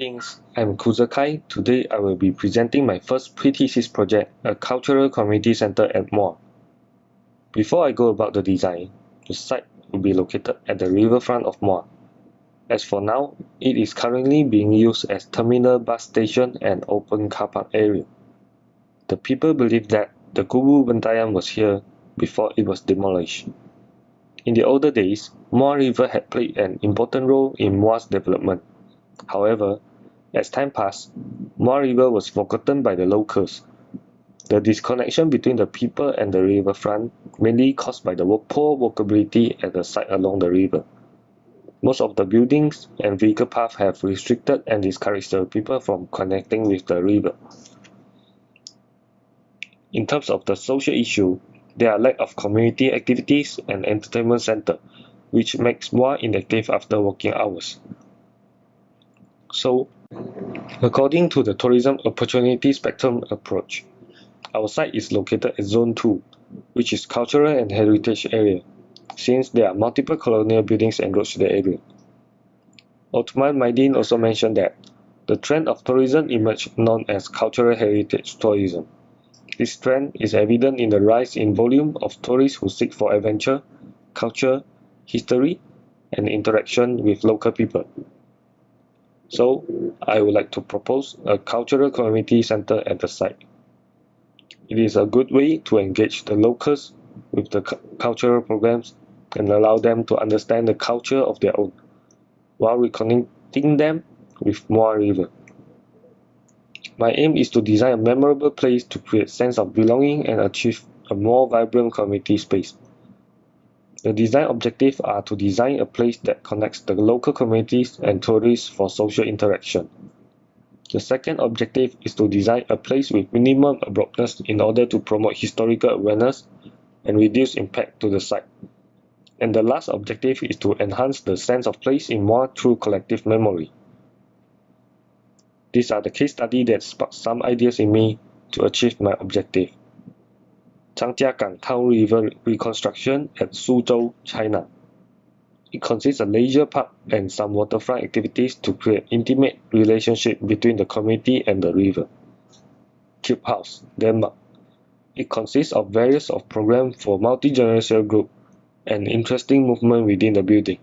Greetings, I'm Khoo Zer. Today I will be presenting my first pre-thesis project, a cultural community center at Muar. Before I go about the design, the site will be located at the riverfront of Muar. As for now, it is currently being used as terminal bus station and open car park area. The people believe that the Kubu Bentayan was here before it was demolished. In the older days, Muar River had played an important role in Muar's development. However, as time passed, Muar River was forgotten by the locals. The disconnection between the people and the riverfront mainly caused by the poor walkability at the site along the river. Most of the buildings and vehicle paths have restricted and discouraged the people from connecting with the river. In terms of the social issue, there are lack of community activities and entertainment center, which makes Muar inactive after working hours. So, according to the Tourism Opportunity Spectrum approach, our site is located at Zone 2, which is Cultural and Heritage Area, since there are multiple colonial buildings and roads to the area. Othman Maidin also mentioned that the trend of tourism emerged known as cultural heritage tourism. This trend is evident in the rise in volume of tourists who seek for adventure, culture, history, and interaction with local people. So, I would like to propose a cultural community center at the site. It is a good way to engage the locals with the cultural programs and allow them to understand the culture of their own, while reconnecting them with Muar River. My aim is to design a memorable place to create sense of belonging and achieve a more vibrant community space. The design objectives are to design a place that connects the local communities and tourists for social interaction. The second objective is to design a place with minimum abruptness in order to promote historical awareness and reduce impact to the site. And the last objective is to enhance the sense of place in Muar through collective memory. These are the case studies that sparked some ideas in me to achieve my objective. Zhangjiagang Town River reconstruction at Suzhou, China. It consists of leisure park and some waterfront activities to create intimate relationship between the community and the river. Cube House, Denmark. It consists of various programs for multi-generational group and interesting movement within the building.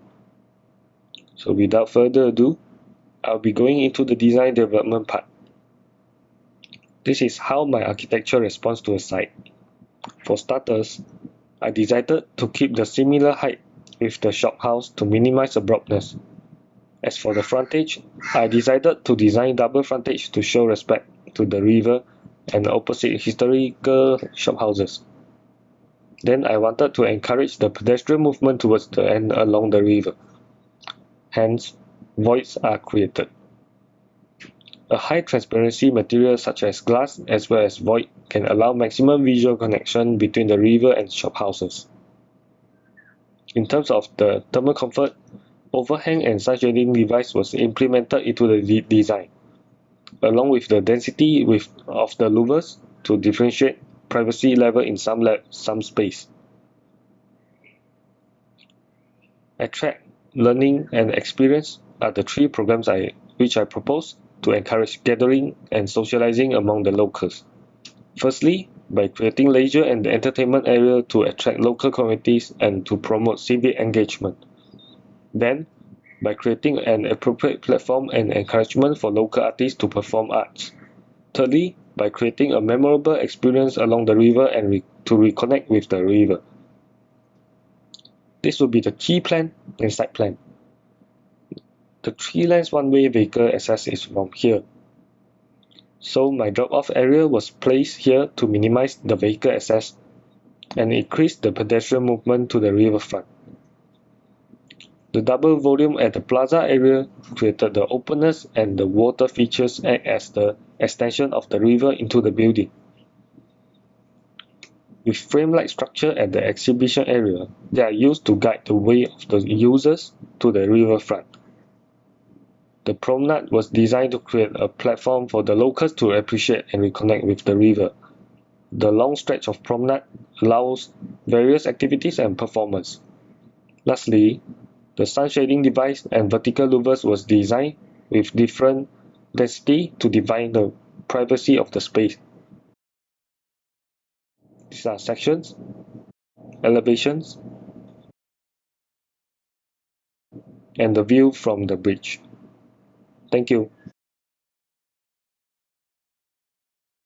So without further ado, I'll be going into the design development part. This is how my architecture responds to a site. For starters, I decided to keep the similar height with the shophouse to minimize abruptness. As for the frontage, I decided to design double frontage to show respect to the river and opposite historical shophouses. Then I wanted to encourage the pedestrian movement towards the end along the river. Hence, voids are created. A high transparency material such as glass as well as void can allow maximum visual connection between the river and shophouses. In terms of the thermal comfort, overhang and sun shading device was implemented into the design, along with the density of the louvers to differentiate privacy level in some space. Attract, learning, and experience are the three programs which I propose to encourage gathering and socializing among the locals. Firstly, by creating leisure and entertainment area to attract local communities and to promote civic engagement. Then, by creating an appropriate platform and encouragement for local artists to perform arts. Thirdly, by creating a memorable experience along the river and to reconnect with the river. This will be the key plan and site plan. The 3-lanes one-way vehicle access is from here. So my drop-off area was placed here to minimize the vehicle access and increase the pedestrian movement to the riverfront. The double volume at the plaza area created the openness and the water features act as the extension of the river into the building. With frame-like structure at the exhibition area, they are used to guide the way of the users to the riverfront. The promenade was designed to create a platform for the locals to appreciate and reconnect with the river. The long stretch of promenade allows various activities and performance. Lastly, the sun shading device and vertical louvers was designed with different density to define the privacy of the space. These are sections, elevations, and the view from the bridge. Thank you.